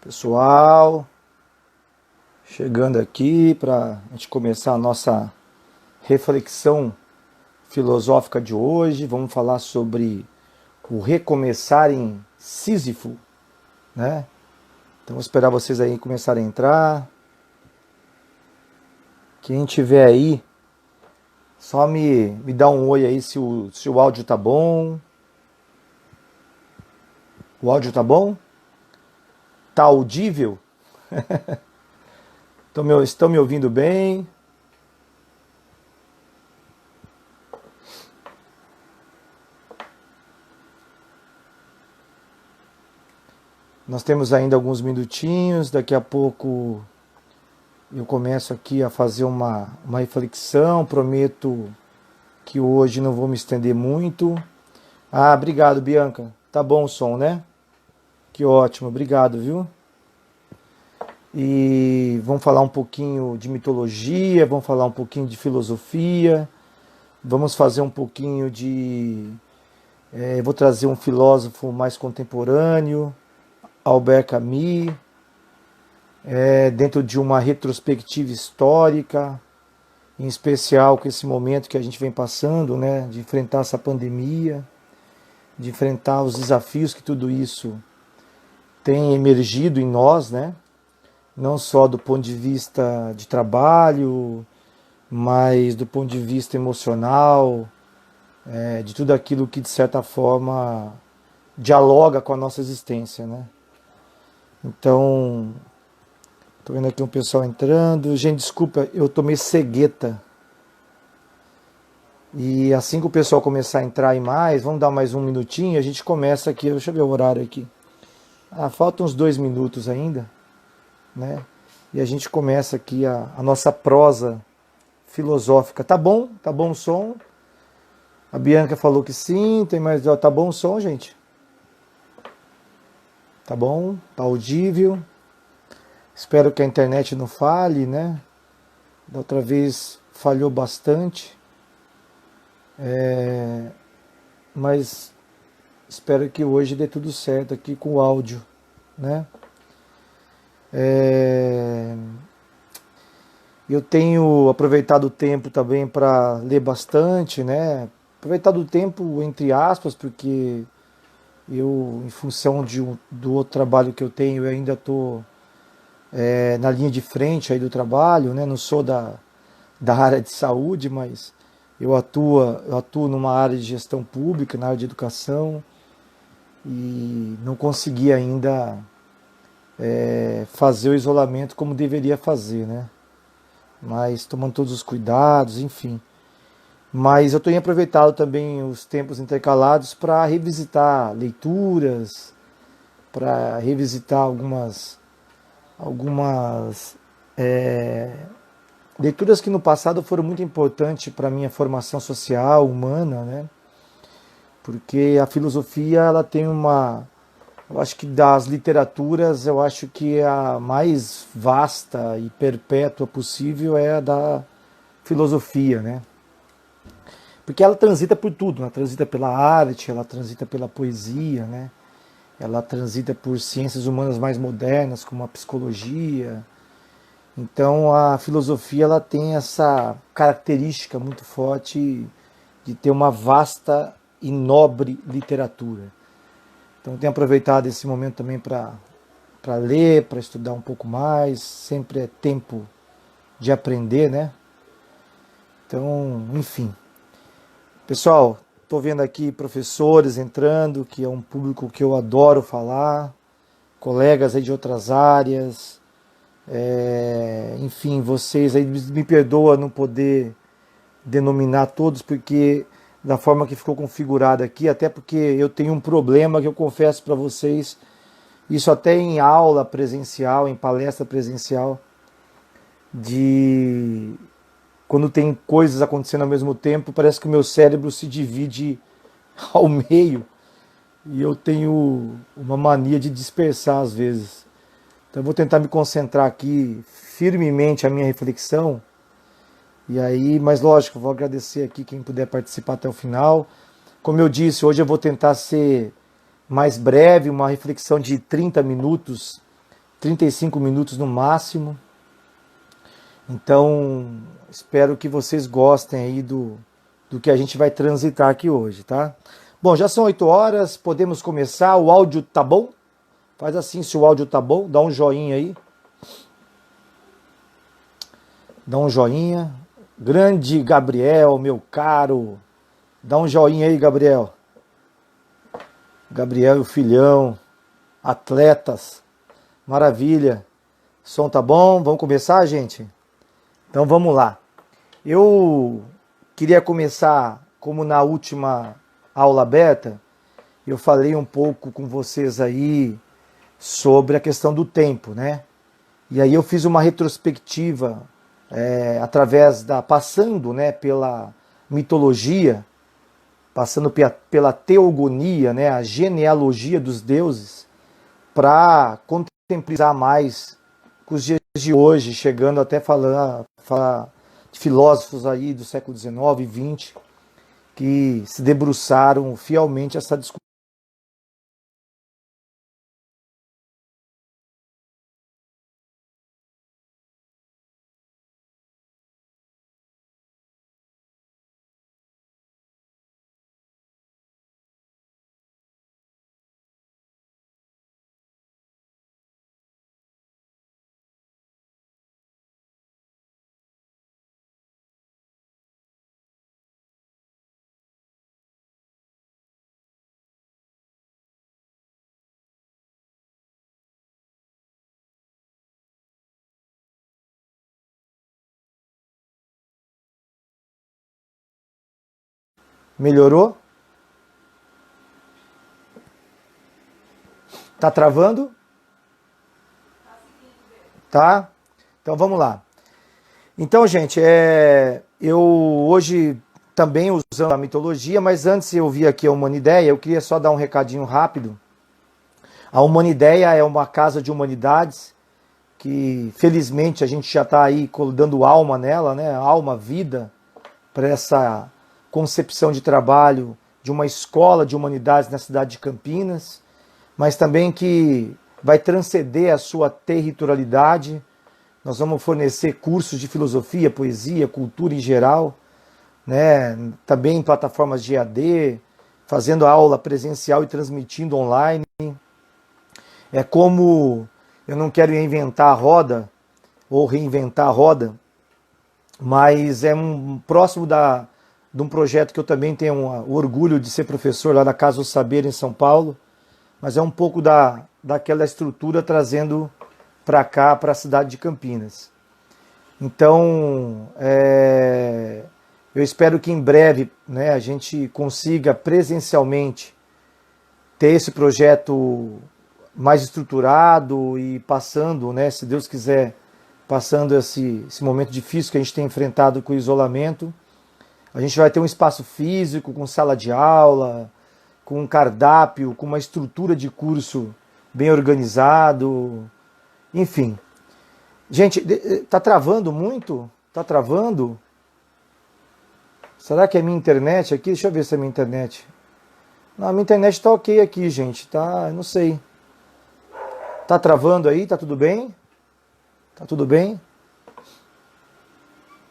Pessoal, chegando aqui para a gente começar a nossa reflexão filosófica de hoje. Vamos falar sobre o recomeçar em Sísifo, né? Então vou esperar vocês aí começarem a entrar. Quem tiver aí, só me dá um oi aí se o áudio tá bom. O áudio tá bom? Tá audível? Estão me ouvindo bem? Nós temos ainda alguns minutinhos, daqui a pouco eu começo aqui a fazer uma reflexão, prometo que hoje não vou me estender muito. Ah, obrigado, Bianca. Tá bom o som, né? Que ótimo, obrigado, viu? E vamos falar um pouquinho de mitologia, vamos falar um pouquinho de filosofia, vamos fazer um pouquinho de... vou trazer um filósofo mais contemporâneo, Albert Camus, dentro de uma retrospectiva histórica, em especial com esse momento que a gente vem passando, né, de enfrentar essa pandemia, de enfrentar os desafios que tudo isso tem emergido em nós, né, não só do ponto de vista de trabalho, mas do ponto de vista emocional, de tudo aquilo que de certa forma dialoga com a nossa existência, né. Então, tô vendo aqui um pessoal entrando. Gente, desculpa, eu tomei cegueta. E assim que o pessoal começar a entrar aí mais, vamos dar mais um minutinho, a gente começa aqui. Deixa eu ver o horário aqui. Faltam uns 2 minutos ainda, né? E a gente começa aqui a nossa prosa filosófica. Tá bom? Tá bom o som? A Bianca falou que sim, tem mais. Tá bom o som, gente? Tá bom? Tá audível? Espero que a internet não falhe, né? Da outra vez falhou bastante. Mas espero que hoje dê tudo certo aqui com o áudio, né? Eu tenho aproveitado o tempo também para ler bastante, né? Aproveitado o tempo entre aspas, porque eu, em função do outro trabalho que eu tenho, eu ainda estou na linha de frente aí do trabalho, né? Não sou da área de saúde, mas eu atuo numa área de gestão pública, na área de educação, e não consegui ainda fazer o isolamento como deveria fazer, né? Mas tomando todos os cuidados, enfim. Mas eu tenho aproveitado também os tempos intercalados para revisitar leituras, para revisitar algumas leituras que no passado foram muito importantes para a minha formação social, humana, né? Porque a filosofia, ela tem eu acho que das literaturas, eu acho que a mais vasta e perpétua possível é a da filosofia, né? Porque ela transita por tudo, ela transita pela arte, ela transita pela poesia, né? Ela transita por ciências humanas mais modernas, como a psicologia. Então a filosofia, ela tem essa característica muito forte de ter uma vasta e nobre literatura. Então eu tenho aproveitado esse momento também para ler, para estudar um pouco mais, sempre é tempo de aprender, né? Então, enfim. Pessoal, estou vendo aqui professores entrando, que é um público que eu adoro falar, colegas aí de outras áreas, enfim, vocês aí me perdoa não poder denominar todos, porque da forma que ficou configurado aqui, até porque eu tenho um problema que eu confesso para vocês, isso até em aula presencial, em palestra presencial, de quando tem coisas acontecendo ao mesmo tempo, parece que o meu cérebro se divide ao meio e eu tenho uma mania de dispersar às vezes. Então eu vou tentar me concentrar aqui firmemente a minha reflexão. E aí, mas lógico, vou agradecer aqui quem puder participar até o final. Como eu disse, hoje eu vou tentar ser mais breve, uma reflexão de 30 minutos, 35 minutos no máximo. Então, espero que vocês gostem aí do que a gente vai transitar aqui hoje, tá? Bom, já são 8 horas, podemos começar. O áudio tá bom? Faz assim se o áudio tá bom, dá um joinha aí. Dá um joinha. Grande Gabriel, meu caro. Dá um joinha aí, Gabriel. Gabriel e o filhão. Atletas. Maravilha. Som tá bom? Vamos começar, gente? Então vamos lá. Eu queria começar, como na última aula aberta, eu falei um pouco com vocês aí sobre a questão do tempo, né? E aí eu fiz uma retrospectiva através passando, né, pela mitologia, passando pela teogonia, né, a genealogia dos deuses, para contemplar mais com os dias de hoje, chegando até falar de filósofos aí do século XIX e XX que se debruçaram fielmente essa discussão. Melhorou? Tá travando? Tá? Então vamos lá. Então, gente, eu hoje também usando a mitologia, mas antes eu vi aqui a Humanideia, eu queria só dar um recadinho rápido. A Humanideia é uma casa de humanidades que, felizmente, a gente já está aí dando alma nela, né? Alma, vida, para essa concepção de trabalho de uma escola de humanidades na cidade de Campinas, mas também que vai transcender a sua territorialidade. Nós vamos fornecer cursos de filosofia, poesia, cultura em geral, né? Também em plataformas de EAD, fazendo aula presencial e transmitindo online. É como eu não quero inventar a roda ou reinventar a roda, mas é um próximo de um projeto que eu também tenho o orgulho de ser professor lá na Casa do Saber em São Paulo, mas é um pouco daquela estrutura trazendo para cá, para a cidade de Campinas. Então, eu espero que em breve, né, a gente consiga presencialmente ter esse projeto mais estruturado e passando, né, se Deus quiser, passando esse momento difícil que a gente tem enfrentado com o isolamento. A gente vai ter um espaço físico, com sala de aula, com um cardápio, com uma estrutura de curso bem organizado, enfim. Gente, tá travando muito? Tá travando? Será que é minha internet aqui? Deixa eu ver se é minha internet. Não, a minha internet tá ok aqui, gente. Tá, não sei. Tá travando aí? Tá tudo bem? Tá tudo bem?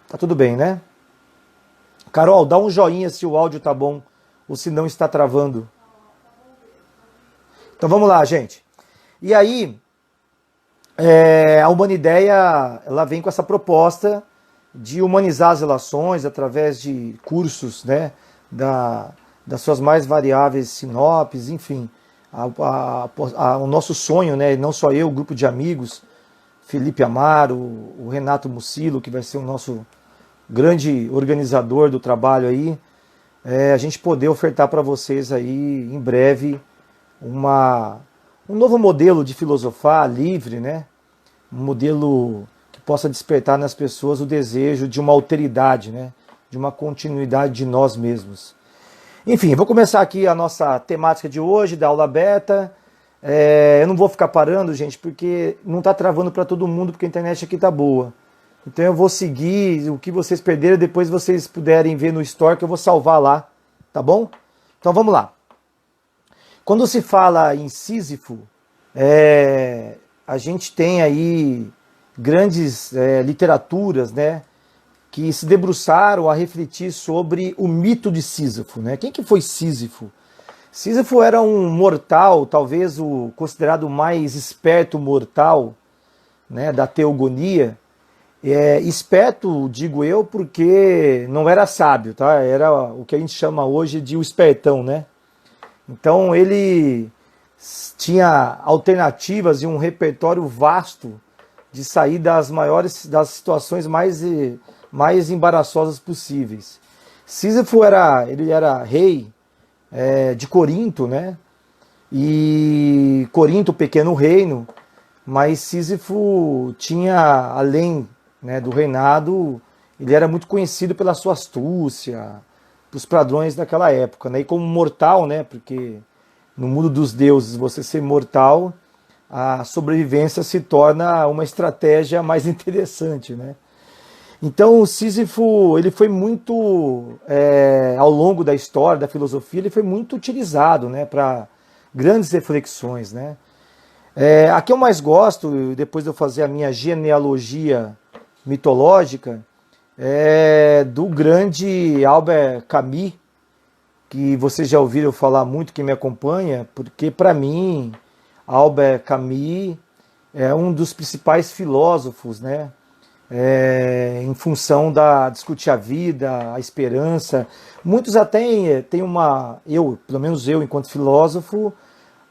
Tá tudo bem, né? Carol, dá um joinha se o áudio tá bom ou se não está travando. Então vamos lá, gente. E aí, a Humanideia, ela vem com essa proposta de humanizar as relações através de cursos, né, das suas mais variáveis sinopses, enfim. O nosso sonho, né, não só eu, o grupo de amigos, Felipe Amaro, o Renato Mucilo, que vai ser o nosso grande organizador do trabalho aí, a gente poder ofertar para vocês aí em breve um novo modelo de filosofar livre, né? Um modelo que possa despertar nas pessoas o desejo de uma alteridade, né? De uma continuidade de nós mesmos. Enfim, vou começar aqui a nossa temática de hoje, da aula beta. Eu não vou ficar parando, gente, porque não está travando para todo mundo, porque a internet aqui está boa. Então eu vou seguir, o que vocês perderam, depois vocês puderem ver no Store, que eu vou salvar lá, tá bom? Então vamos lá. Quando se fala em Sísifo, a gente tem aí grandes literaturas, né, que se debruçaram a refletir sobre o mito de Sísifo, né? Quem que foi Sísifo? Sísifo era um mortal, talvez o considerado mais esperto mortal, né, da teogonia. Esperto, digo eu, porque não era sábio, tá? Era o que a gente chama hoje de o espertão, né? Então ele tinha alternativas e um repertório vasto de sair das situações mais embaraçosas possíveis. Sísifo ele era rei de Corinto, né? E Corinto, pequeno reino, mas Sísifo tinha, além, né, do reinado, ele era muito conhecido pela sua astúcia, os padrões daquela época, né? E como mortal, né? Porque no mundo dos deuses, você ser mortal, a sobrevivência se torna uma estratégia mais interessante, né? Então, o Sísifo, ele foi muito, ao longo da história, da filosofia, ele foi muito utilizado, né, para grandes reflexões, né? A que eu mais gosto, depois de eu fazer a minha genealogia mitológica, é do grande Albert Camus, que vocês já ouviram falar muito, quem me acompanha, porque para mim, Albert Camus é um dos principais filósofos, né? Em função da discutir a vida, a esperança. Muitos até têm pelo menos eu, enquanto filósofo,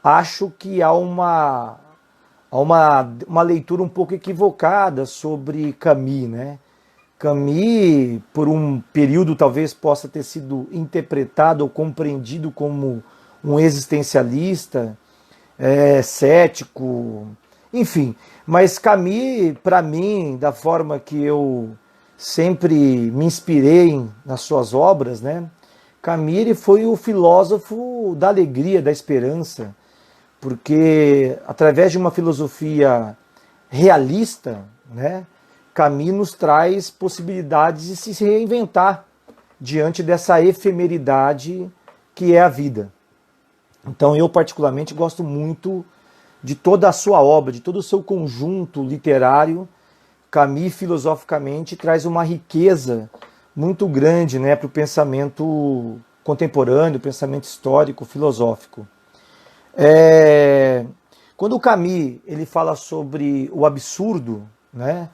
acho que há uma leitura um pouco equivocada sobre Camus, né? Camus, por um período, talvez possa ter sido interpretado ou compreendido como um existencialista, cético, enfim. Mas Camus, para mim, da forma que eu sempre me inspirei nas suas obras, né? Camus ele foi o filósofo da alegria, da esperança, porque através de uma filosofia realista, né, Camus nos traz possibilidades de se reinventar diante dessa efemeridade que é a vida. Então eu particularmente gosto muito de toda a sua obra, de todo o seu conjunto literário. Camus filosoficamente traz uma riqueza muito grande, né, para o pensamento contemporâneo, pensamento histórico, filosófico. Quando o Camus ele fala sobre o absurdo, né,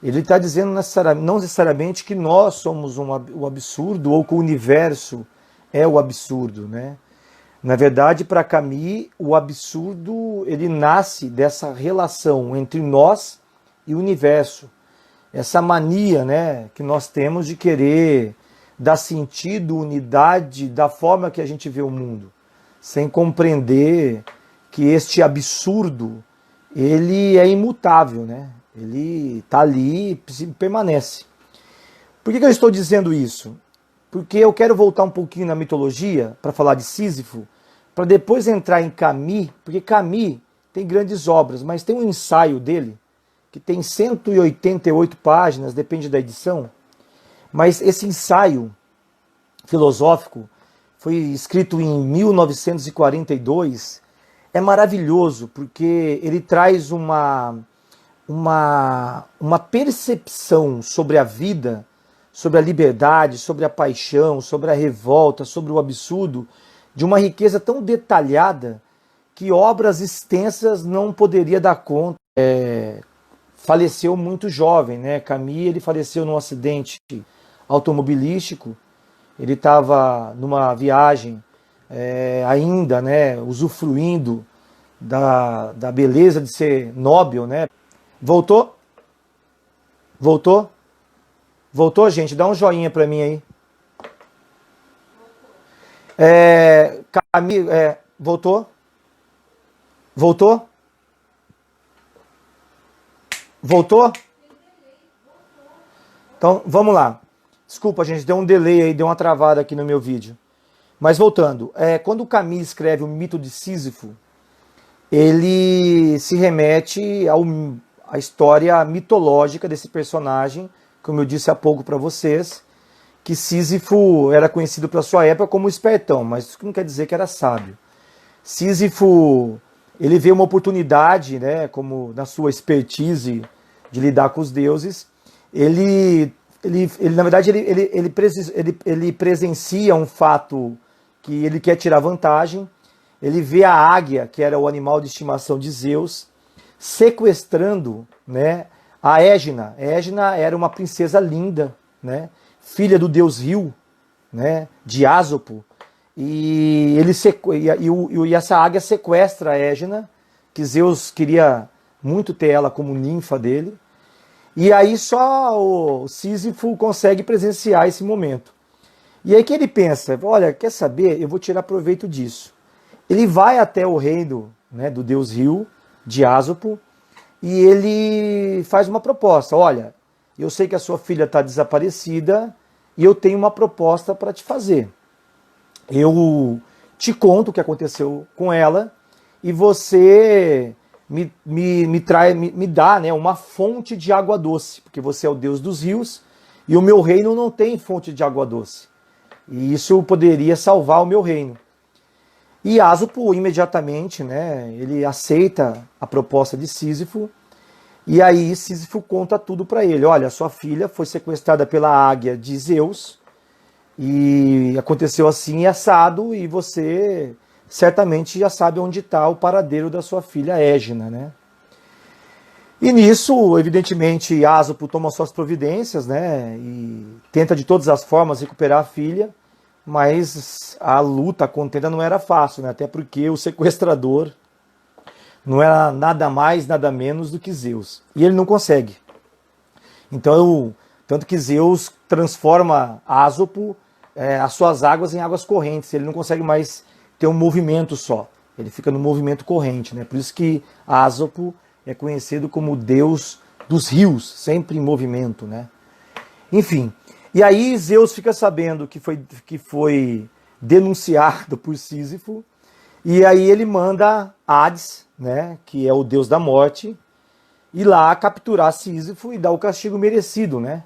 ele está dizendo não necessariamente que nós somos o absurdo ou que o universo é o absurdo, né? Na verdade, para Camus, o absurdo ele nasce dessa relação entre nós e o universo. Essa mania, né, que nós temos de querer dar sentido, unidade da forma que a gente vê o mundo, sem compreender que este absurdo ele é imutável, né? Ele está ali e permanece. Por que eu estou dizendo isso? Porque eu quero voltar um pouquinho na mitologia para falar de Sísifo, para depois entrar em Camus, porque Camus tem grandes obras, mas tem um ensaio dele que tem 188 páginas, depende da edição, mas esse ensaio filosófico foi escrito em 1942, é maravilhoso, porque ele traz uma percepção sobre a vida, sobre a liberdade, sobre a paixão, sobre a revolta, sobre o absurdo, de uma riqueza tão detalhada que obras extensas não poderia dar conta. Faleceu muito jovem, né? Camus ele faleceu num acidente automobilístico. Ele estava numa viagem ainda, né, usufruindo da beleza de ser nóbil, né? Voltou? Voltou? Voltou, gente? Dá um joinha para mim aí. Camus, voltou? Voltou? Voltou? Então, vamos lá. Desculpa, gente, deu um delay aí, deu uma travada aqui no meu vídeo. Mas voltando, quando o Camus escreve o mito de Sísifo, ele se remete à história mitológica desse personagem, como eu disse há pouco para vocês, que Sísifo era conhecido pela sua época como espertão, mas isso não quer dizer que era sábio. Sísifo, ele vê uma oportunidade, né, como na sua expertise de lidar com os deuses, na verdade, ele presencia um fato que ele quer tirar vantagem. Ele vê a águia, que era o animal de estimação de Zeus, sequestrando, né, a Égina. Égina era uma princesa linda, né, filha do deus Rio, né, de Ásopo. E essa águia sequestra a Égina, que Zeus queria muito ter ela como ninfa dele. E aí só o Sísifo consegue presenciar esse momento. E aí que ele pensa, olha, quer saber, eu vou tirar proveito disso. Ele vai até o reino, né, do deus Rio, de Ásopo, e ele faz uma proposta. Olha, eu sei que a sua filha está desaparecida e eu tenho uma proposta para te fazer. Eu te conto o que aconteceu com ela e você me dá, né, uma fonte de água doce, porque você é o deus dos rios e o meu reino não tem fonte de água doce. E isso poderia salvar o meu reino. E Ásopo imediatamente, né, ele aceita a proposta de Sísifo, e aí Sísifo conta tudo para ele. Olha, sua filha foi sequestrada pela águia de Zeus, e aconteceu assim e assado, e você certamente já sabe onde está o paradeiro da sua filha Égina, né? E nisso, evidentemente, Ásopo toma suas providências, né, e tenta de todas as formas recuperar a filha, mas a luta, a contenda não era fácil, né? Até porque o sequestrador não era nada mais, nada menos do que Zeus. E ele não consegue. Então, tanto que Zeus transforma Ásopo, as suas águas em águas correntes. Ele não consegue mais ter um movimento só. Ele fica no movimento corrente, né? Por isso que Ásopo é conhecido como o deus dos rios, sempre em movimento, né? Enfim, e aí Zeus fica sabendo que foi denunciado por Sísifo, e aí ele manda Hades, né, que é o deus da morte, ir lá capturar Sísifo e dar o castigo merecido, né?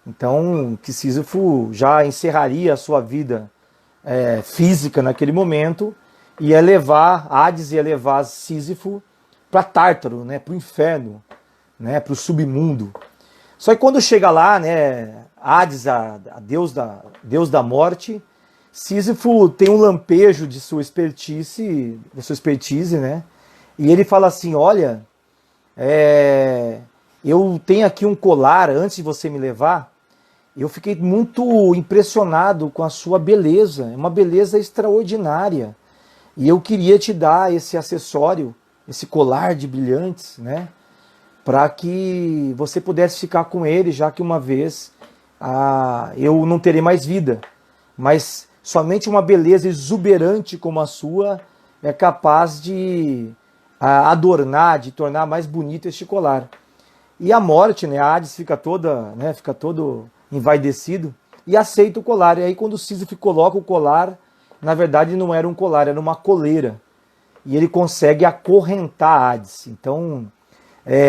Então, que Sísifo já encerraria a sua vida física naquele momento, Hades ia levar Sísifo para Tártaro, né, para o inferno, né, para o submundo. Só que quando chega lá, né, Hades, a deus da morte, Sísifo tem um lampejo de sua expertise, né? E ele fala assim, olha, eu tenho aqui um colar, antes de você me levar, eu fiquei muito impressionado com a sua beleza, é uma beleza extraordinária. E eu queria te dar esse acessório, esse colar de brilhantes, né? Para que você pudesse ficar com ele, já que uma vez eu não terei mais vida. Mas somente uma beleza exuberante como a sua é capaz de adornar, de tornar mais bonito este colar. E a morte, né, a Hades fica todo envaidecido e aceita o colar. E aí quando Sísifo coloca o colar, na verdade não era um colar, era uma coleira. E ele consegue acorrentar Hades. Então,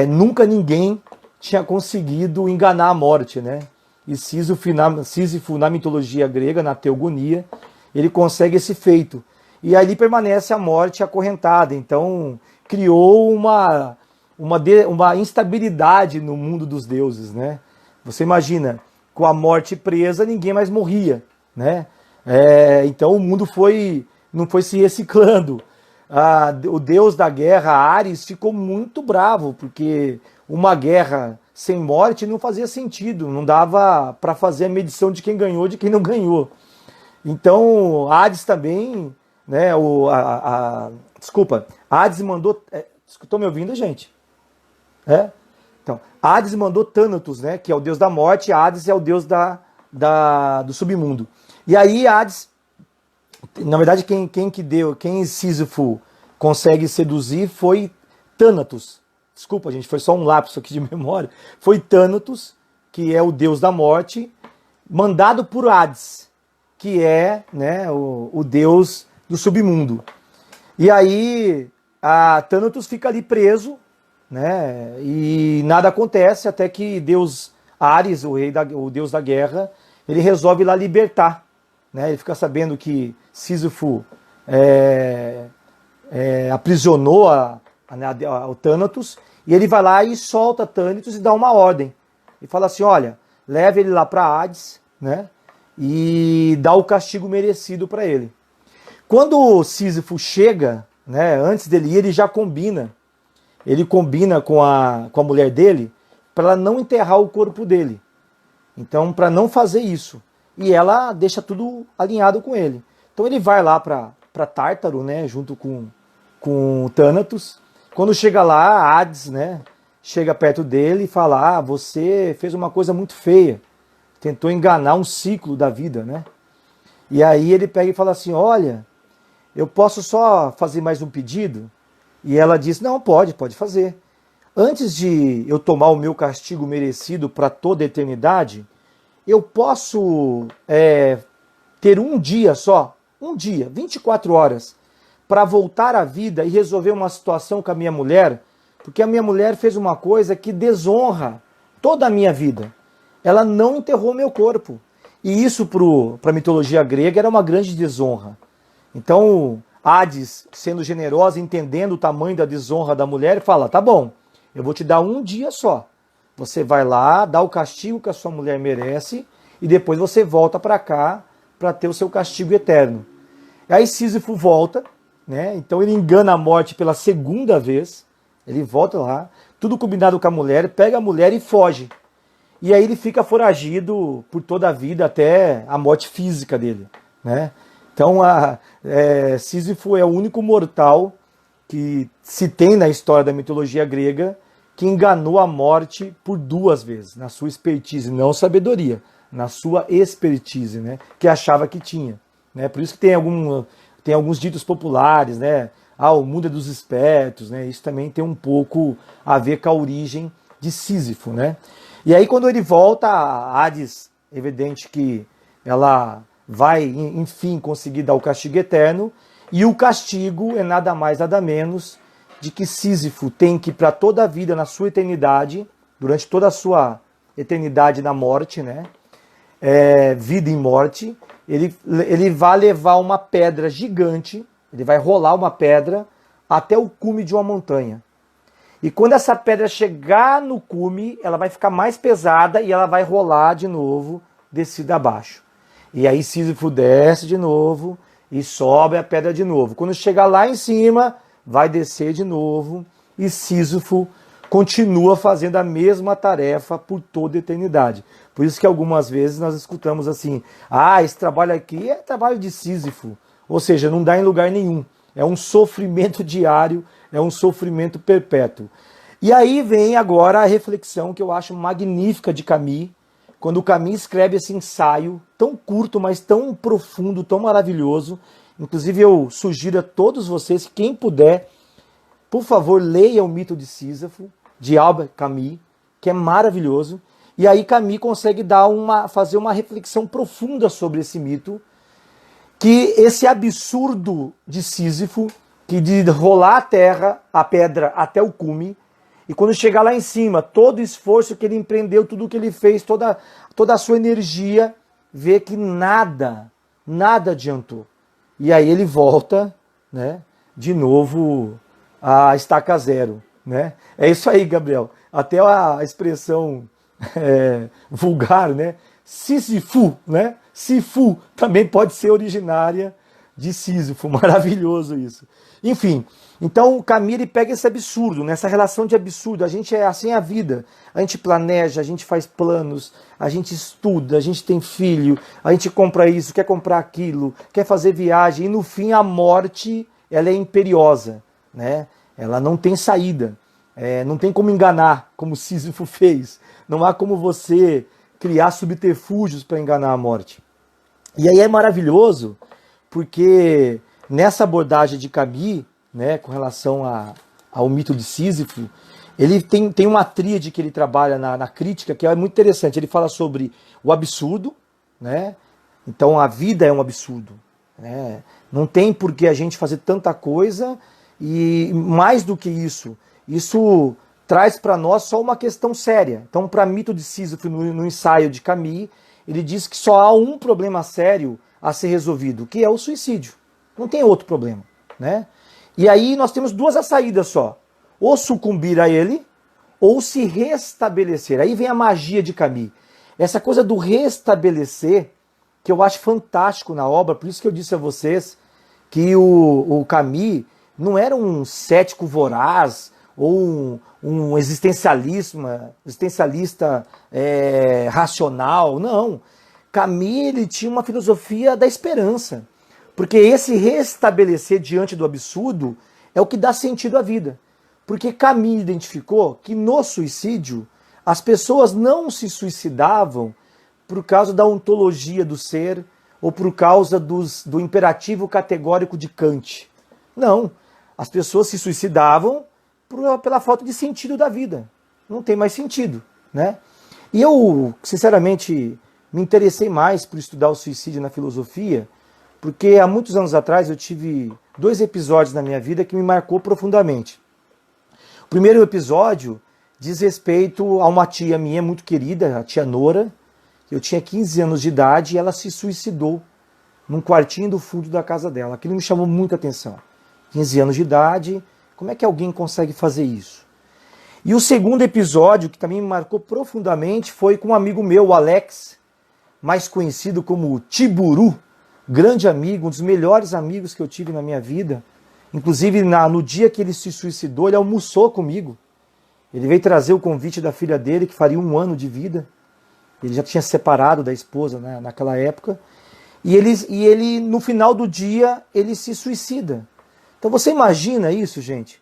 nunca ninguém tinha conseguido enganar a morte, né? E Sísifo, na mitologia grega, na teogonia, ele consegue esse feito. E ali permanece a morte acorrentada. Então, criou uma instabilidade no mundo dos deuses, né? Você imagina, com a morte presa, ninguém mais morria, né? Então o mundo não foi se reciclando. O deus da guerra, Ares, ficou muito bravo, porque uma guerra sem morte não fazia sentido, não dava para fazer a medição de quem ganhou e de quem não ganhou. Então, Hades também, né, desculpa, Hades mandou... Estão me ouvindo, gente? Então, Hades mandou Thanatos, né, que é o deus da morte, e Hades é o deus do submundo. E aí Hades, na verdade, quem Sísifo consegue seduzir foi Thanatos. Desculpa, gente, foi só um lapso aqui de memória. Foi Thanatos, que é o deus da morte, mandado por Hades, que é, né, o deus do submundo. E aí Thanatos fica ali preso, né, e nada acontece até que Deus Ares, o deus da guerra, ele resolve ir lá libertar. Né, ele fica sabendo que Sísifo aprisionou o Thanatos, e ele vai lá e solta Thanatos e dá uma ordem. E fala assim, olha, leva ele lá para Hades, né? E dá o castigo merecido para ele. Quando Sísifo chega, né, antes dele ir, ele já combina. Ele combina com a mulher dele para ela não enterrar o corpo dele. Então, para não fazer isso. E ela deixa tudo alinhado com ele. Então ele vai lá para Tártaro, né, junto com Thanatos. Quando chega lá, Hades, né, chega perto dele e fala, você fez uma coisa muito feia. Tentou enganar um ciclo da vida, né? E aí ele pega e fala assim, olha, eu posso só fazer mais um pedido? E ela diz, não, pode fazer. Antes de eu tomar o meu castigo merecido para toda a eternidade, eu posso ter um dia só, 24 horas, para voltar à vida e resolver uma situação com a minha mulher, porque a minha mulher fez uma coisa que desonra toda a minha vida. Ela não enterrou meu corpo. E isso para a mitologia grega era uma grande desonra. Então, Hades, sendo generosa, entendendo o tamanho da desonra da mulher, fala, tá bom, eu vou te dar um dia só. Você vai lá, dá o castigo que a sua mulher merece, e depois você volta para cá para ter o seu castigo eterno. Aí Sísifo volta, né? Então ele engana a morte pela segunda vez, ele volta lá, tudo combinado com a mulher, pega a mulher e foge. E aí ele fica foragido por toda a vida até a morte física dele, né? Então Sísifo é o único mortal que se tem na história da mitologia grega que enganou a morte por 2 vezes, na sua expertise, não sabedoria, na sua expertise, né? Que achava que tinha, né? Por isso que tem alguns ditos populares, né? O mundo é dos espertos, né? Isso também tem um pouco a ver com a origem de Sísifo, né? E aí quando ele volta, a Hades, evidente que ela vai, enfim, conseguir dar o castigo eterno, e o castigo é nada mais, nada menos de que Sísifo tem que, para toda a vida, na sua eternidade, durante toda a sua eternidade na morte, né? Vida e morte, ele vai levar uma pedra gigante, ele vai rolar uma pedra até o cume de uma montanha. E quando essa pedra chegar no cume, ela vai ficar mais pesada e ela vai rolar de novo, descida abaixo. E aí Sísifo desce de novo e sobe a pedra de novo. Quando chegar lá em cima, vai descer de novo e Sísifo continua fazendo a mesma tarefa por toda a eternidade. Por isso que algumas vezes nós escutamos assim, esse trabalho aqui é trabalho de Sísifo. Ou seja, não dá em lugar nenhum. É um sofrimento diário, é um sofrimento perpétuo. E aí vem agora a reflexão que eu acho magnífica de Camus, quando o Camus escreve esse ensaio tão curto, mas tão profundo, tão maravilhoso. Inclusive eu sugiro a todos vocês, quem puder, por favor, leia o Mito de Sísifo, de Albert Camus, que é maravilhoso. E aí Camus consegue fazer uma reflexão profunda sobre esse mito, que esse absurdo de Sísifo, que de rolar a pedra até o cume, e quando chegar lá em cima, todo o esforço que ele empreendeu, tudo o que ele fez, toda a sua energia, vê que nada adiantou. E aí ele volta, né, de novo a estaca zero. Né? É isso aí, Gabriel. Até a expressão vulgar, né? Sísifo, né? Sifu também pode ser originária de Sísifo. Maravilhoso isso. Enfim, então o Camus ele pega esse absurdo, nessa relação de absurdo. A gente é assim a vida. A gente planeja, a gente faz planos, a gente estuda, a gente tem filho, a gente compra isso, quer comprar aquilo, quer fazer viagem. E no fim a morte ela é imperiosa, né? Ela não tem saída. Não tem como enganar, como Sísifo fez. Não há como você criar subterfúgios para enganar a morte. E aí é maravilhoso, porque nessa abordagem de Camus, né, com relação ao mito de Sísifo, ele tem uma tríade que ele trabalha na crítica, que é muito interessante. Ele fala sobre o absurdo, né? Então a vida é um absurdo. Né? Não tem por que a gente fazer tanta coisa, e mais do que isso traz para nós só uma questão séria. Então, para Mito de Sísifo, no ensaio de Camus, ele diz que só há um problema sério a ser resolvido, que é o suicídio. Não tem outro problema. Né? E aí nós temos duas saídas só. Ou sucumbir a ele, ou se restabelecer. Aí vem a magia de Camus. Essa coisa do restabelecer, que eu acho fantástico na obra, por isso que eu disse a vocês que o Camus não era um cético voraz, ou um existencialista racional, não. Camus ele tinha uma filosofia da esperança, porque esse restabelecer diante do absurdo é o que dá sentido à vida. Porque Camus identificou que no suicídio as pessoas não se suicidavam por causa da ontologia do ser ou por causa do imperativo categórico de Kant. Não, as pessoas se suicidavam pela falta de sentido da vida. Não tem mais sentido, né? E eu, sinceramente, me interessei mais por estudar o suicídio na filosofia, porque há muitos anos atrás eu tive 2 episódios na minha vida que me marcou profundamente. O primeiro episódio diz respeito a uma tia minha muito querida, a tia Nora. Eu tinha 15 anos de idade e ela se suicidou num quartinho do fundo da casa dela. Aquilo me chamou muita atenção. 15 anos de idade, como é que alguém consegue fazer isso? E o segundo episódio, que também me marcou profundamente, foi com um amigo meu, o Alex, mais conhecido como Tiburu, grande amigo, um dos melhores amigos que eu tive na minha vida. Inclusive, no dia que ele se suicidou, ele almoçou comigo. Ele veio trazer o convite da filha dele, que faria 1 ano de vida. Ele já tinha separado da esposa, né, naquela época. E ele, no final do dia, ele se suicida. Então você imagina isso, gente?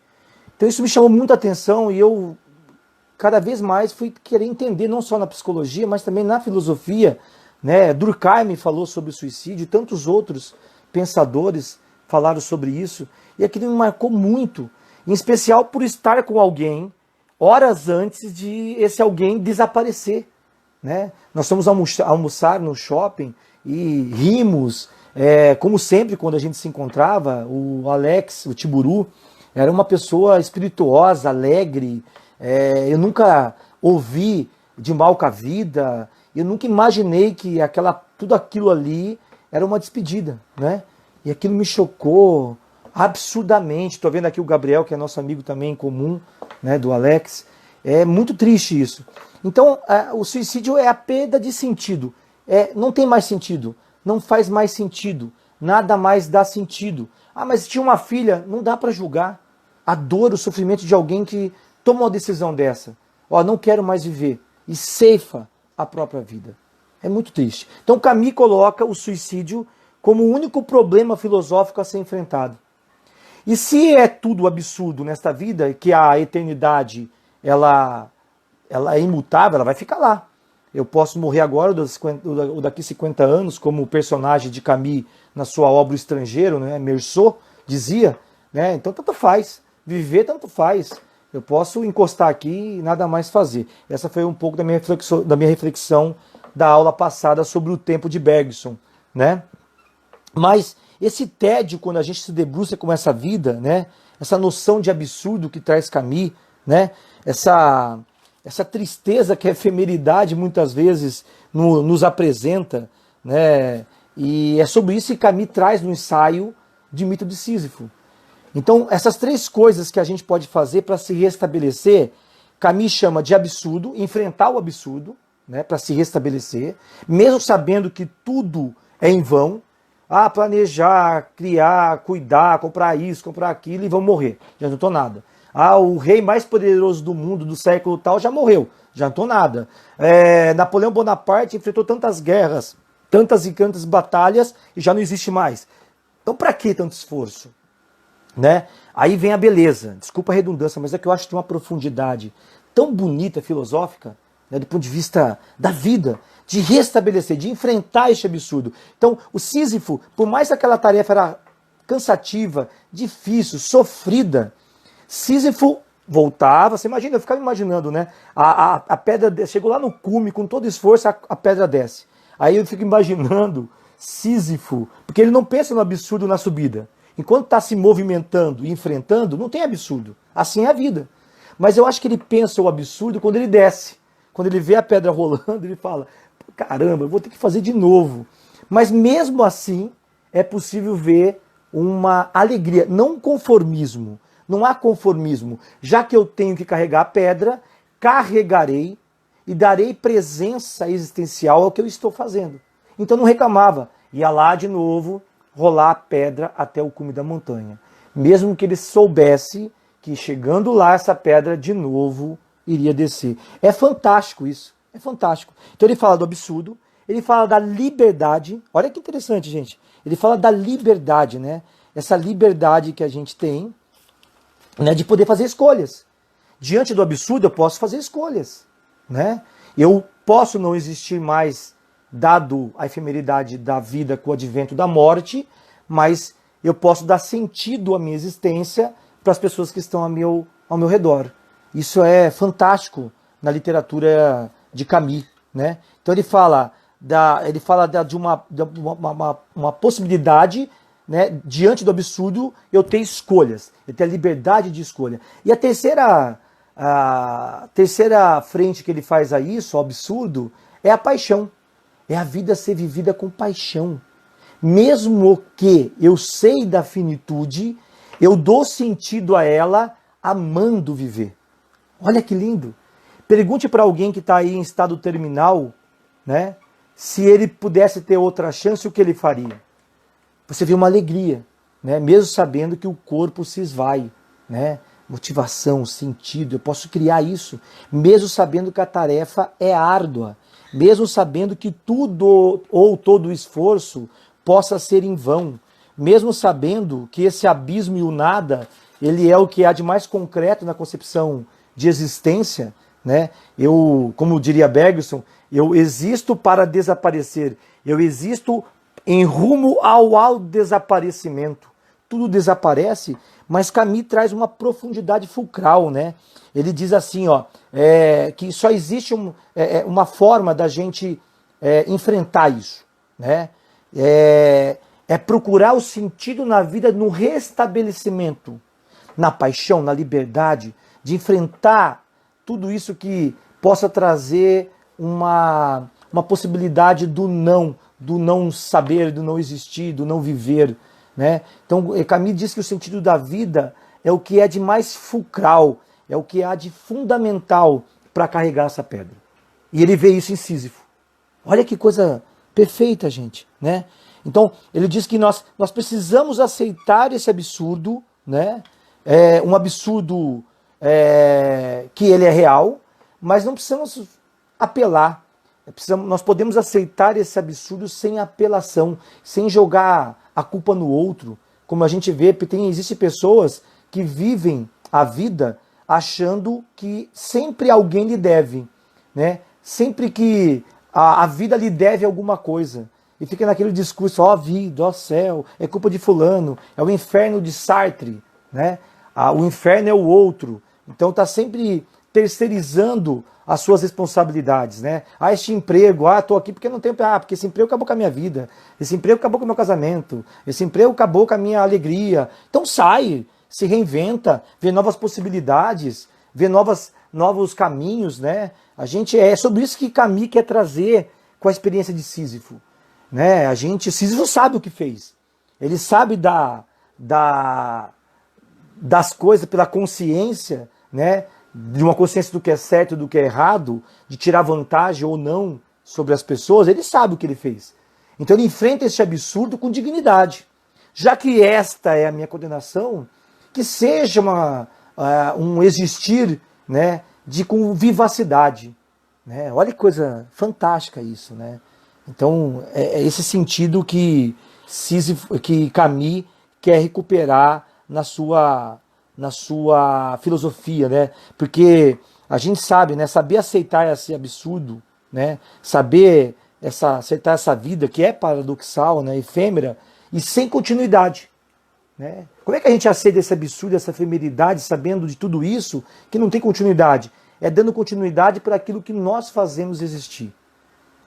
Então isso me chamou muita atenção e eu cada vez mais fui querer entender, não só na psicologia, mas também na filosofia, né? Durkheim falou sobre o suicídio e tantos outros pensadores falaram sobre isso. E aquilo me marcou muito, em especial por estar com alguém horas antes de esse alguém desaparecer, né? Nós fomos almoçar no shopping e rimos, como sempre quando a gente se encontrava. O Alex, o Tiburu, era uma pessoa espirituosa, alegre. Eu nunca ouvi de mal com a vida, eu nunca imaginei que tudo aquilo ali era uma despedida, né? E aquilo me chocou absurdamente. Estou vendo aqui o Gabriel, que é nosso amigo também em comum, né, do Alex. É muito triste isso. Então, o suicídio é a perda de sentido. Não tem mais sentido, não faz mais sentido, nada mais dá sentido. Ah, mas tinha uma filha, não dá para julgar a dor, o sofrimento de alguém que toma uma decisão dessa. Ó, não quero mais viver, e ceifa a própria vida. É muito triste. Então, Camus coloca o suicídio como o único problema filosófico a ser enfrentado. E se é tudo absurdo nesta vida, que a eternidade ela é imutável, ela vai ficar lá. Eu posso morrer agora ou daqui 50 anos, como o personagem de Camus na sua obra O Estrangeiro, né, Meursault, dizia, né, então tanto faz, viver tanto faz. Eu posso encostar aqui e nada mais fazer. Essa foi um pouco da minha reflexão da aula passada sobre o tempo de Bergson, né? Mas esse tédio, quando a gente se debruça com essa vida, né, essa noção de absurdo que traz Camus, né, essa tristeza que a efemeridade muitas vezes nos apresenta, né, e é sobre isso que Camus traz no ensaio de Mito de Sísifo. Então, essas 3 coisas que a gente pode fazer para se restabelecer, Camus chama de absurdo, enfrentar o absurdo, né, para se restabelecer, mesmo sabendo que tudo é em vão. Planejar, criar, cuidar, comprar isso, comprar aquilo e vão morrer. Já não estou nada. O rei mais poderoso do mundo do século tal já morreu. Já não estou nada. Napoleão Bonaparte enfrentou tantas guerras, tantas e tantas batalhas e já não existe mais. Então para que tanto esforço? Né? Aí vem a beleza. Desculpa a redundância, mas é que eu acho que tem uma profundidade tão bonita, filosófica, né, do ponto de vista da vida, de restabelecer, de enfrentar este absurdo. Então, o Sísifo, por mais que aquela tarefa era cansativa, difícil, sofrida, Sísifo voltava, você imagina, eu ficava imaginando, né? A pedra chegou lá no cume, com todo esforço, a pedra desce. Aí eu fico imaginando Sísifo, porque ele não pensa no absurdo na subida. Enquanto está se movimentando e enfrentando, não tem absurdo. Assim é a vida. Mas eu acho que ele pensa o absurdo quando ele desce. Quando ele vê a pedra rolando, ele fala, caramba, eu vou ter que fazer de novo. Mas mesmo assim, é possível ver uma alegria, não um conformismo. Não há conformismo. Já que eu tenho que carregar a pedra, carregarei e darei presença existencial ao que eu estou fazendo. Então não reclamava. Ia lá de novo, rolar a pedra até o cume da montanha. Mesmo que ele soubesse que chegando lá essa pedra de novo iria descer. É fantástico isso. É fantástico. Então ele fala do absurdo, ele fala da liberdade. Olha que interessante, gente. Ele fala da liberdade, né? Essa liberdade que a gente tem, né, de poder fazer escolhas. Diante do absurdo eu posso fazer escolhas, né? Eu posso não existir mais, dado a efemeridade da vida com o advento da morte, mas eu posso dar sentido à minha existência para as pessoas que estão ao meu redor. Isso é fantástico na literatura de Camus, né? Então ele fala de uma possibilidade, né, diante do absurdo, eu ter escolhas, eu ter a liberdade de escolha. E a terceira frente que ele faz a isso, ao absurdo, é a paixão. É a vida ser vivida com paixão. Mesmo que eu sei da finitude, eu dou sentido a ela amando viver. Olha que lindo. Pergunte para alguém que está aí em estado terminal, né, se ele pudesse ter outra chance, o que ele faria? Você vê uma alegria, né? Mesmo sabendo que o corpo se esvai, né? Motivação, sentido, eu posso criar isso, mesmo sabendo que a tarefa é árdua, mesmo sabendo que tudo ou todo o esforço possa ser em vão, mesmo sabendo que esse abismo e o nada, ele é o que há de mais concreto na concepção de existência, né? Eu, como diria Bergson, eu existo para desaparecer, eu existo em rumo ao desaparecimento. Tudo desaparece, mas Camus traz uma profundidade fulcral, né? Ele diz assim, ó, que só existe uma forma da gente enfrentar isso, né? É procurar o sentido na vida no restabelecimento, na paixão, na liberdade, de enfrentar tudo isso que possa trazer uma possibilidade do não saber, do não existir, do não viver, né? Então, Camus diz que o sentido da vida é o que é de mais fulcral, é o que há de fundamental para carregar essa pedra. E ele vê isso em Sísifo. Olha que coisa perfeita, gente, né? Então, ele diz que nós precisamos aceitar esse absurdo, né? Um absurdo que ele é real, mas não precisamos apelar. Nós podemos aceitar esse absurdo sem apelação, sem jogar a culpa no outro. Como a gente vê, existem pessoas que vivem a vida achando que sempre alguém lhe deve, né? Sempre que a vida lhe deve alguma coisa. E fica naquele discurso, ó vida, ó céu, é culpa de fulano, é o inferno de Sartre, né? O inferno é o outro. Então está sempre terceirizando as suas responsabilidades, né? Este emprego, estou aqui porque não tenho, porque esse emprego acabou com a minha vida, esse emprego acabou com o meu casamento, esse emprego acabou com a minha alegria. Então sai, se reinventa, vê novas possibilidades, vê novos caminhos, né? É sobre isso que Camus quer trazer com a experiência de Sísifo, né? Sísifo sabe o que fez, ele sabe das coisas pela consciência, né? De uma consciência do que é certo e do que é errado, de tirar vantagem ou não sobre as pessoas, ele sabe o que ele fez. Então ele enfrenta esse absurdo com dignidade. Já que esta é a minha condenação, que seja um existir, né, com vivacidade. Né? Olha que coisa fantástica isso. Né? Então é esse sentido que Camus quer recuperar na sua filosofia, né? Porque a gente sabe, né? Saber aceitar esse absurdo, né? Saber aceitar essa vida que é paradoxal, né? Efêmera e sem continuidade, né? Como é que a gente aceita esse absurdo, essa efemeridade, sabendo de tudo isso que não tem continuidade? É dando continuidade para aquilo que nós fazemos existir.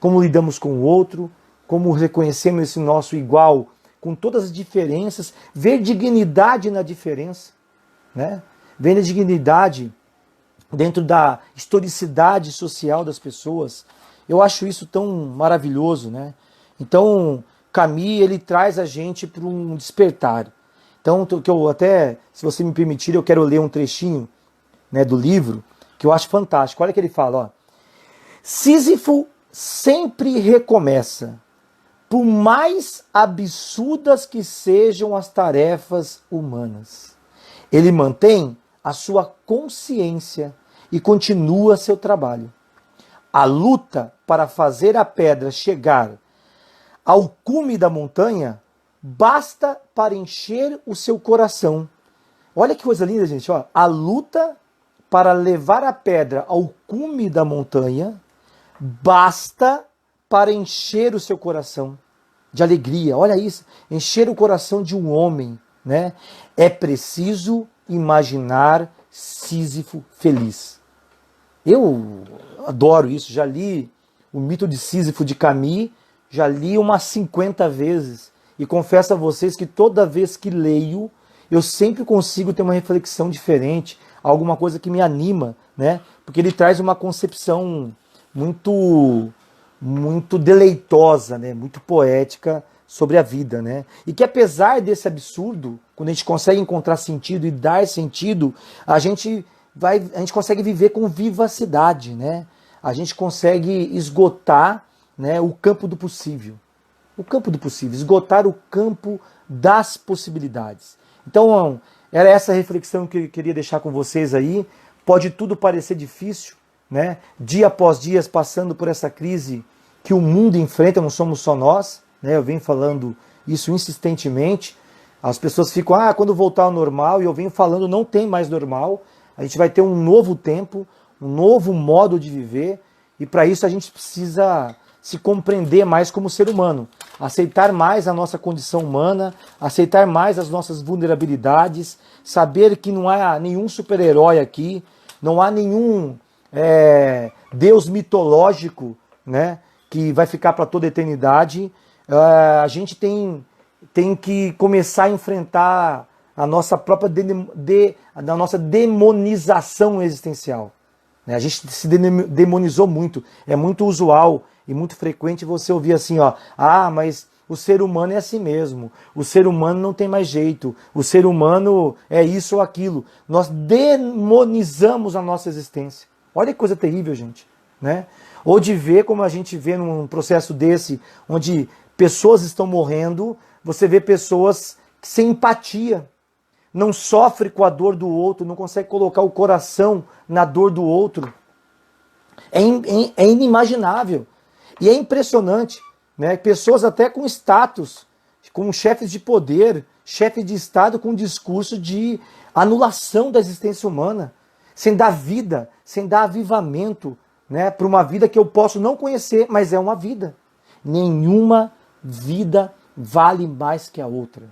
Como lidamos com o outro, como reconhecemos esse nosso igual com todas as diferenças, ver dignidade na diferença. Né? Vem a dignidade dentro da historicidade social das pessoas. Eu acho isso tão maravilhoso, né? Então, Camus, ele traz a gente para um despertar. Então, que eu até, se você me permitir, eu quero ler um trechinho, né, do livro, que eu acho fantástico. Olha o que ele fala, ó. Sísifo sempre recomeça, por mais absurdas que sejam as tarefas humanas. Ele mantém a sua consciência e continua seu trabalho. A luta para fazer a pedra chegar ao cume da montanha basta para encher o seu coração. Olha que coisa linda, gente. Ó. A luta para levar a pedra ao cume da montanha basta para encher o seu coração de alegria. Olha isso, encher o coração de um homem, né? É preciso imaginar Sísifo feliz. Eu adoro isso, já li o mito de Sísifo de Camus, já li umas 50 vezes e confesso a vocês que toda vez que leio, eu sempre consigo ter uma reflexão diferente, alguma coisa que me anima, né? Porque ele traz uma concepção muito deleitosa, né? Muito poética sobre a vida, né? E que apesar desse absurdo, quando a gente consegue encontrar sentido e dar sentido, a gente consegue viver com vivacidade, né? A gente consegue esgotar, né, o campo do possível. O campo do possível, esgotar o campo das possibilidades. Então, era essa reflexão que eu queria deixar com vocês aí. Pode tudo parecer difícil, né? Dia após dia passando por essa crise que o mundo enfrenta, não somos só nós, né? Eu venho falando isso insistentemente. As pessoas ficam, quando voltar ao normal, e eu venho falando, não tem mais normal. A gente vai ter um novo tempo, um novo modo de viver, e para isso a gente precisa se compreender mais como ser humano, aceitar mais a nossa condição humana, aceitar mais as nossas vulnerabilidades, saber que não há nenhum super-herói aqui, não há nenhum Deus mitológico, né, que vai ficar para toda a eternidade. A gente tem que começar a enfrentar a nossa própria a nossa demonização existencial. A gente se demonizou muito. É muito usual e muito frequente você ouvir assim, ó, mas o ser humano é assim mesmo. O ser humano não tem mais jeito. O ser humano é isso ou aquilo. Nós demonizamos a nossa existência. Olha que coisa terrível, gente, né? Ou de ver como a gente vê num processo desse, onde pessoas estão morrendo, você vê pessoas sem empatia, não sofre com a dor do outro, não consegue colocar o coração na dor do outro. É inimaginável. E é impressionante, né? Pessoas até com status, com chefes de poder, chefe de Estado com discurso de anulação da existência humana, sem dar vida, sem dar avivamento, né, para uma vida que eu posso não conhecer, mas é uma vida. Nenhuma vida vale mais que a outra.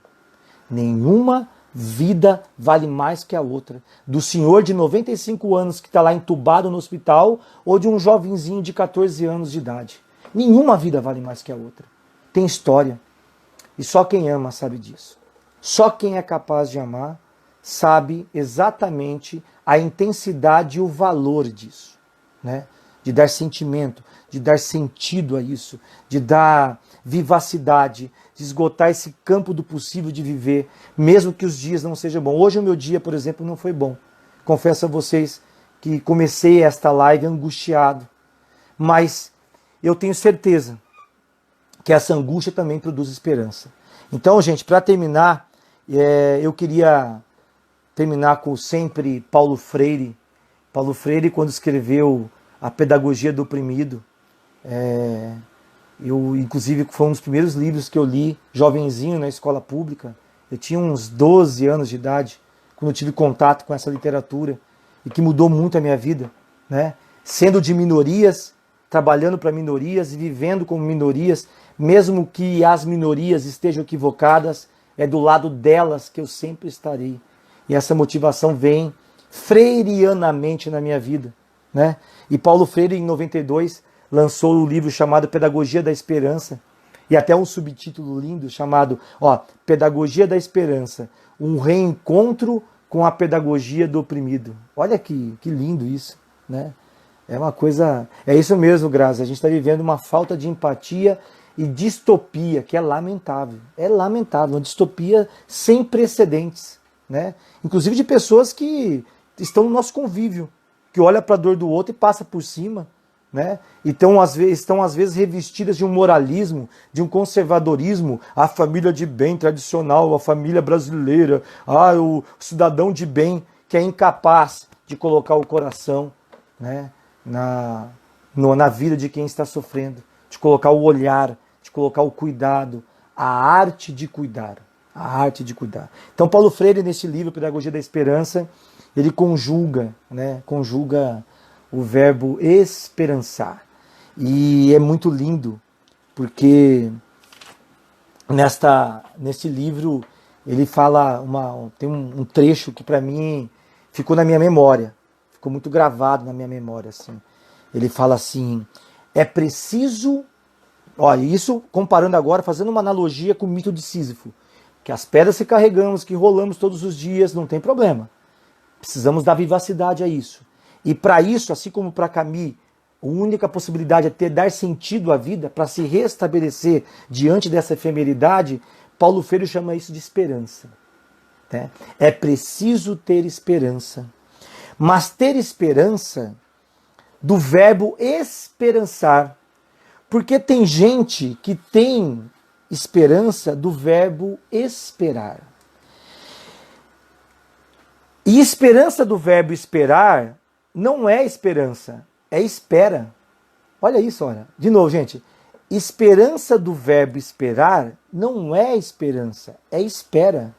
Nenhuma vida vale mais que a outra. Do senhor de 95 anos que está lá entubado no hospital ou de um jovenzinho de 14 anos de idade. Nenhuma vida vale mais que a outra. Tem história. E só quem ama sabe disso. Só quem é capaz de amar sabe exatamente a intensidade e o valor disso, né? De dar sentimento, de dar sentido a isso, de dar vivacidade, de esgotar esse campo do possível de viver, mesmo que os dias não sejam bons. Hoje o meu dia, por exemplo, não foi bom. Confesso a vocês que comecei esta live angustiado, mas eu tenho certeza que essa angústia também produz esperança. Então, gente, para terminar, eu queria terminar com sempre Paulo Freire. Paulo Freire, quando escreveu A Pedagogia do Oprimido, inclusive, foi um dos primeiros livros que eu li, jovenzinho, na escola pública. Eu tinha uns 12 anos de idade, quando eu tive contato com essa literatura, e que mudou muito a minha vida, né? Sendo de minorias, trabalhando para minorias e vivendo como minorias, mesmo que as minorias estejam equivocadas, é do lado delas que eu sempre estarei. E essa motivação vem freirianamente na minha vida, né? E Paulo Freire, em 92, lançou o livro chamado Pedagogia da Esperança, e até um subtítulo lindo chamado Pedagogia da Esperança, um reencontro com a pedagogia do oprimido. Olha que lindo isso, né? É uma coisa... É isso mesmo, Grazi. A gente está vivendo uma falta de empatia e distopia, que é lamentável. É lamentável, uma distopia sem precedentes, né? Inclusive de pessoas que estão no nosso convívio, que olha para a dor do outro e passa por cima, né? Então, estão às vezes revestidas de um moralismo, de um conservadorismo, a família de bem tradicional, a família brasileira, o cidadão de bem que é incapaz de colocar o coração, né, na vida de quem está sofrendo, de colocar o olhar, de colocar o cuidado, a arte de cuidar. A arte de cuidar. Então, Paulo Freire, nesse livro, Pedagogia da Esperança, ele conjuga, né, conjuga o verbo esperançar. E é muito lindo, porque nesse livro ele fala, tem um trecho que para mim ficou na minha memória, ficou muito gravado na minha memória. Assim. Ele fala assim, é preciso, olha, isso comparando agora, fazendo uma analogia com o mito de Sísifo, que as pedras que carregamos, que rolamos todos os dias, não tem problema. Precisamos dar vivacidade a isso. E para isso, assim como para Camus, a única possibilidade é dar sentido à vida, para se restabelecer diante dessa efemeridade, Paulo Freire chama isso de esperança. Né? É preciso ter esperança. Mas ter esperança do verbo esperançar. Porque tem gente que tem esperança do verbo esperar. E esperança do verbo esperar não é esperança, é espera. Olha isso, olha. De novo, gente. Esperança do verbo esperar não é esperança, é espera.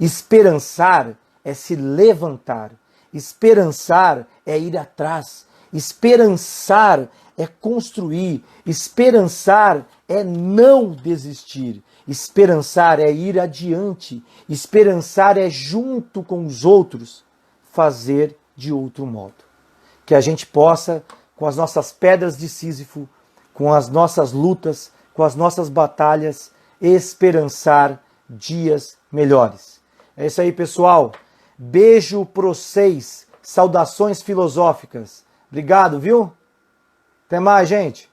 Esperançar é se levantar. Esperançar é ir atrás. Esperançar é construir. Esperançar é não desistir. Esperançar é ir adiante. Esperançar é, junto com os outros, fazer de outro modo. Que a gente possa, com as nossas pedras de Sísifo, com as nossas lutas, com as nossas batalhas, esperançar dias melhores. É isso aí, pessoal. Beijo para vocês. Saudações filosóficas. Obrigado, viu? Até mais, gente.